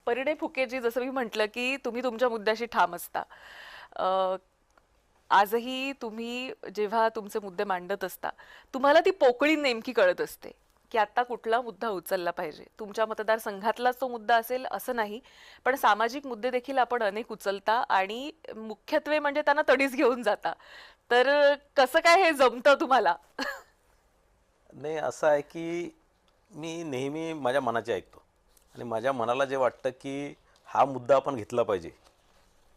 परिणय फुकेजी, जसं मी म्हटलं की तुम्ही तुमच्या मुद्द्याशी ठाम असता. अ, आजही तुम्ही जेव्हा तुमचे मुद्दे मांडत असता, तुम्हाला ती पोकळी नेमकी कळत असते की आता कुठला मुद्दा उचलला पाहिजे. तुमच्या मतदारसंघातलाच तो मुद्दा असेल असं नाही, पण सामाजिक मुद्दे देखील आपण अनेक उचलता आणि मुख्यत्वे म्हणजे त्यांना तडीच घेऊन जाता. तर कसं काय हे जमतं तुम्हाला? नाही, असं आहे की मी नेहमी माझ्या मनाचे ऐकतो आणि माझ्या मनाला जे वाटतं की हा मुद्दा आपण घेतला पाहिजे,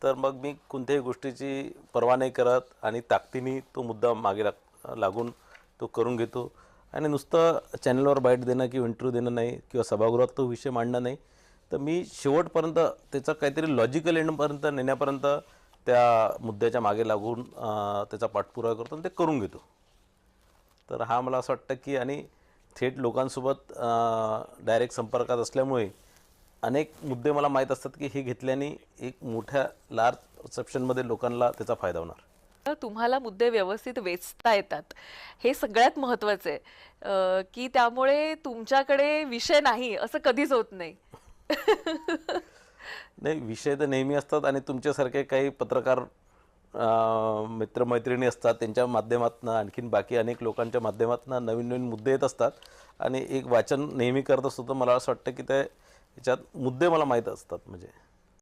तर मग मी कोणत्याही गोष्टीची पर्वा नाही करत आणि ताकदीने तो मुद्दा मागे लागून तो करून घेतो. आणि नुसतं चॅनलवर बाईट देणं किंवा इंटरव्ह्यू देणं नाही किंवा सभागृहात तो विषय मांडणं नाही, तर मी शेवटपर्यंत त्याचं काहीतरी लॉजिकल एंडपर्यंत नेण्यापर्यंत त्या मुद्द्याच्या मागे लागून त्याचा पाठपुरावा करतो आणि ते करून घेतो. तर हा मला असं वाटतं की आणि थेट लोकांसोबत डायरेक्ट संपर्कात असल्यामुळे अनेक मुद्दे मला माहीत असतात की हे घेतल्याने एक मोठ्या लार्ज परसेप्शनमध्ये लोकांना त्याचा फायदा होणार. तर तुम्हाला मुद्दे व्यवस्थित वेचता येतात, हे सगळ्यात महत्वाचं आहे. की त्यामुळे तुमच्याकडे विषय नाही असं कधीच होत नाही. नाही, विषय तर नेहमी असतात आणि तुमच्यासारखे काही पत्रकार मित्रमैत्रिणी असतात, त्यांच्या माध्यमातून आणखीन बाकी अनेक लोकांच्या माध्यमातून नवीन नवीन मुद्दे येत असतात आणि एक वाचन नेहमी करत असतो. तर मला असं वाटतं की ते याच्यात मुद्दे मला माहीत असतात म्हणजे